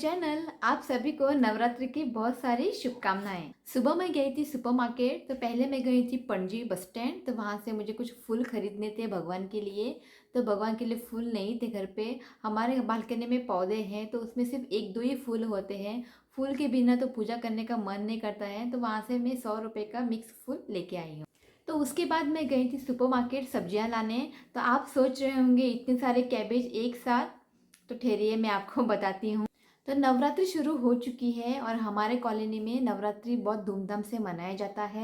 Channel. आप सभी को नवरात्रि की बहुत सारी शुभकामनाएं। सुबह मैं गई थी सुपरमार्केट, तो पहले मैं गई थी पणजी बस स्टैंड। तो वहाँ से मुझे कुछ फूल खरीदने थे भगवान के लिए। तो भगवान के लिए फूल नहीं थे घर पे। हमारे बालकनी में पौधे हैं तो उसमें सिर्फ एक दो ही फूल होते हैं। फूल के बिना तो पूजा करने का मन नहीं करता है। तो वहाँ से मैं 100 रुपये का मिक्स फूल लेके आई हूँ। तो उसके बाद मैं गई थी सुपरमार्केट सब्जियां लाने। तो आप सोच रहे होंगे इतने सारे कैबेज एक साथ। तो ठहरिए मैं आपको बताती हूँ। तो नवरात्रि शुरू हो चुकी है और हमारे कॉलोनी में नवरात्रि बहुत धूमधाम से मनाया जाता है।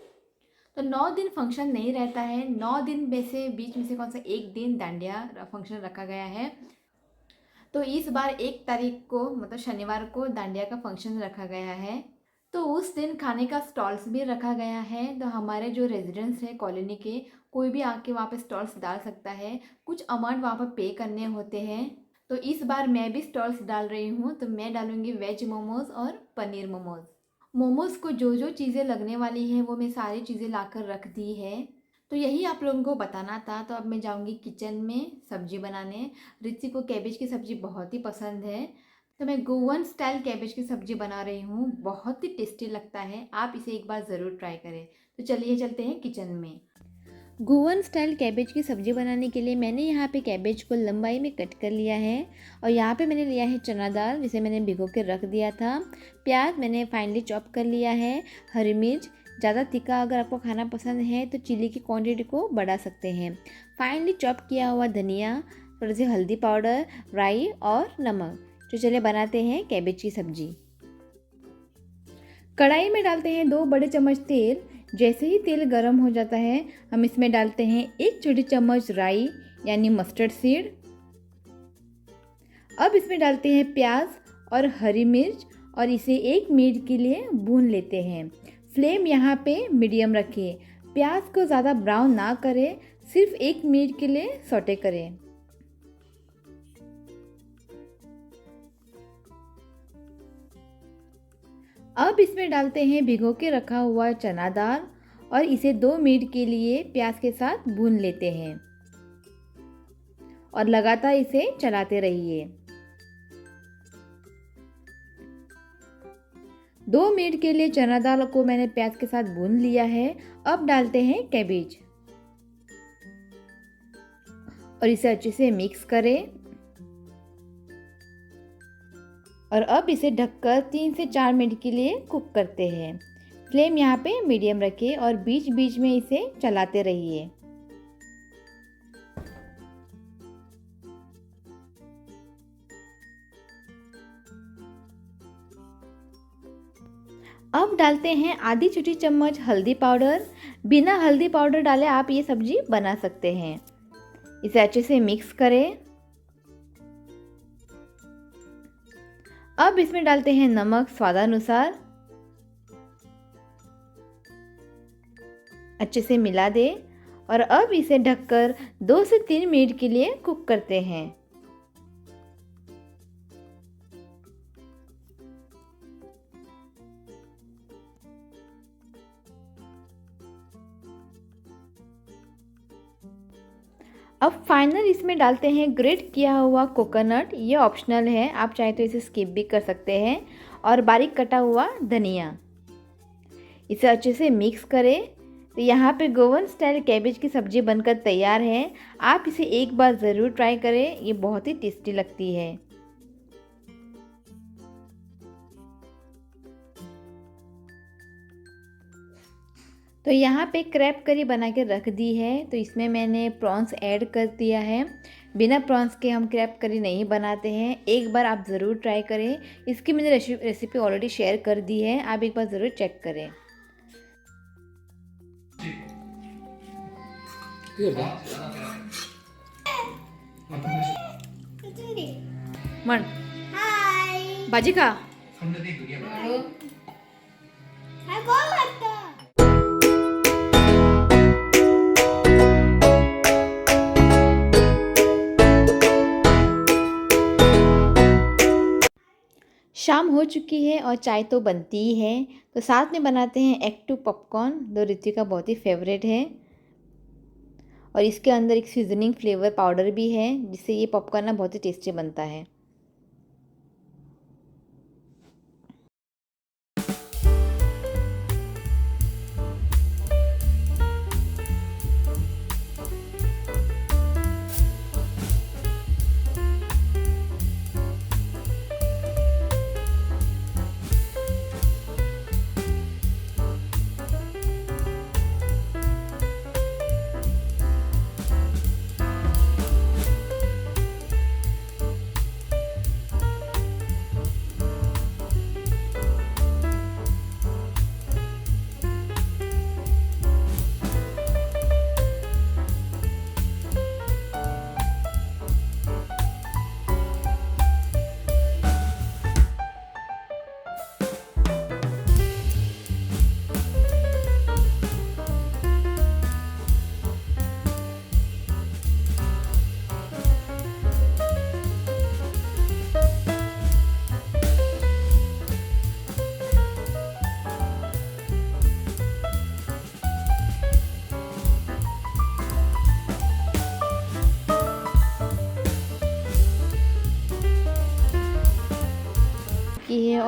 तो 9 दिन फंक्शन नहीं रहता है। 9 दिन में से बीच में से कौन सा एक दिन दांडिया फंक्शन रखा गया है। तो इस बार 1 तारीख को मतलब शनिवार को दांडिया का फंक्शन रखा गया है। तो उस दिन खाने का स्टॉल्स भी रखा गया है। तो हमारे जो रेजिडेंट्स हैं कॉलोनी के, कोई भी आके वहाँ पे स्टॉल्स डाल सकता है। कुछ अमाउंट वहाँ पर पे करने होते हैं। तो इस बार मैं भी स्टॉल्स डाल रही हूँ। तो मैं डालूंगी वेज मोमोज और पनीर मोमोज। मोमोज को जो जो चीज़ें लगने वाली हैं वो मैं सारी चीज़ें लाकर रख दी है। तो यही आप लोगों को बताना था। तो अब मैं जाऊंगी किचन में सब्जी बनाने। रिद्धि को कैबेज की सब्ज़ी बहुत ही पसंद है। तो मैं गोवन स्टाइल कैबेज की सब्ज़ी बना रही हूँ। बहुत ही टेस्टी लगता है, आप इसे एक बार ज़रूर ट्राई करें। तो चलिए चलते हैं किचन में। गोवन स्टाइल कैबेज की सब्ज़ी बनाने के लिए मैंने यहाँ पे कैबेज को लंबाई में कट कर लिया है। और यहाँ पे मैंने लिया है चना दाल, जिसे मैंने भिगो के रख दिया था। प्याज मैंने फाइनली चॉप कर लिया है। हरी मिर्च, ज़्यादा तीखा अगर आपको खाना पसंद है तो चिली की क्वांटिटी को बढ़ा सकते हैं। फाइनली चॉप किया हुआ धनिया, थोड़ी सी हल्दी पाउडर, राई और नमक। तो चलिए बनाते हैं कैबेज की सब्ज़ी। कढ़ाई में डालते हैं 2 बड़े चम्मच तेल। जैसे ही तेल गर्म हो जाता है हम इसमें डालते हैं 1 छोटी चम्मच राई यानी मस्टर्ड सीड। अब इसमें डालते हैं प्याज और हरी मिर्च और इसे 1 मिनट के लिए भून लेते हैं। फ्लेम यहाँ पे मीडियम रखें। प्याज को ज़्यादा ब्राउन ना करें, सिर्फ 1 मिनट के लिए सौटे करें। अब इसमें डालते हैं भिगो के रखा हुआ चना दाल और इसे 2 मिनट के लिए प्याज के साथ भून लेते हैं और लगातार इसे चलाते रहिए। 2 मिनट के लिए चना दाल को मैंने प्याज के साथ भून लिया है। अब डालते हैं कैबेज और इसे अच्छे से मिक्स करें और अब इसे ढककर 3 से 4 मिनट के लिए कुक करते हैं। फ्लेम यहाँ पे मीडियम रखें और बीच बीच में इसे चलाते रहिए। अब डालते हैं आधी छोटी चम्मच हल्दी पाउडर। बिना हल्दी पाउडर डाले आप ये सब्जी बना सकते हैं। इसे अच्छे से मिक्स करें। अब इसमें डालते हैं नमक स्वादानुसार। अच्छे से मिला दें और अब इसे ढककर 2 से 3 मिनट के लिए कुक करते हैं। अब फाइनल इसमें डालते हैं ग्रेट किया हुआ कोकोनट। ये ऑप्शनल है, आप चाहे तो इसे स्किप भी कर सकते हैं। और बारीक कटा हुआ धनिया। इसे अच्छे से मिक्स करें। तो यहाँ पे गोवन स्टाइल कैबेज की सब्ज़ी बनकर तैयार है। आप इसे एक बार ज़रूर ट्राई करें, ये बहुत ही टेस्टी लगती है। तो यहाँ पे क्रैब करी बना के रख दी है। तो इसमें मैंने प्रॉन्स ऐड कर दिया है। बिना प्रॉन्स के हम क्रैब करी नहीं बनाते हैं। एक बार आप ज़रूर ट्राई करें। इसकी मैंने रेसिपी ऑलरेडी शेयर कर दी है, आप एक बार ज़रूर चेक करें। मन भाजी खा। शाम हो चुकी है और चाय तो बनती ही है। तो साथ में बनाते हैं एग टू पॉपकॉर्न, जो रिद्धि का बहुत ही फेवरेट है। और इसके अंदर एक सीजनिंग फ्लेवर पाउडर भी है, जिससे ये पॉपकॉर्न ना बहुत ही टेस्टी बनता है।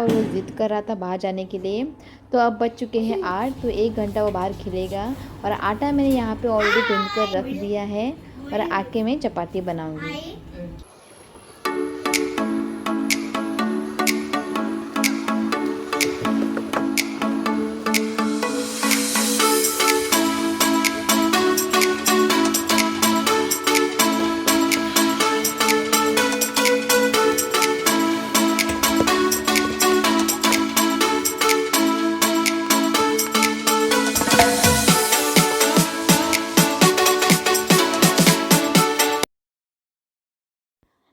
और वो ज़िद कर रहा था बाहर जाने के लिए। तो अब बज चुके हैं 8, तो 1 घंटा वो बाहर खेलेगा। और आटा मैंने यहाँ पे ऑलरेडी गूंद कर रख दिया है और आके मैं चपाती बनाऊँगी।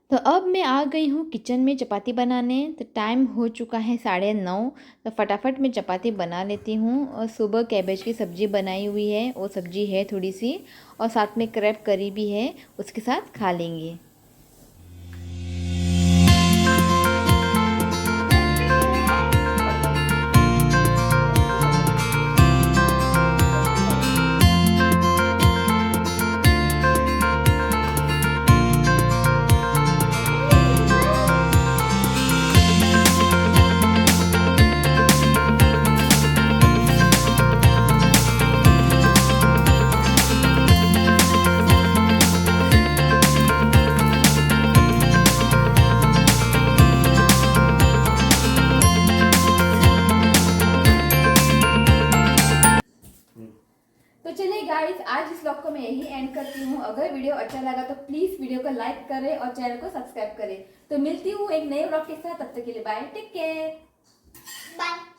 तो अब मैं आ गई हूँ किचन में चपाती बनाने। तो टाइम हो चुका है 9:30। तो फटाफट मैं चपाती बना लेती हूँ। और सुबह कैबेज की सब्ज़ी बनाई हुई है, वो सब्ज़ी है थोड़ी सी, और साथ में क्रैब करी भी है, उसके साथ खा लेंगे। तो चलिए गाइस, आज इस व्लॉग को मैं यही एंड करती हूँ। अगर वीडियो अच्छा लगा तो प्लीज वीडियो को लाइक करें और चैनल को सब्सक्राइब करें। तो मिलती हूँ एक नए व्लॉग के साथ, तब तक के लिए बाय, टेक केयर, बाय।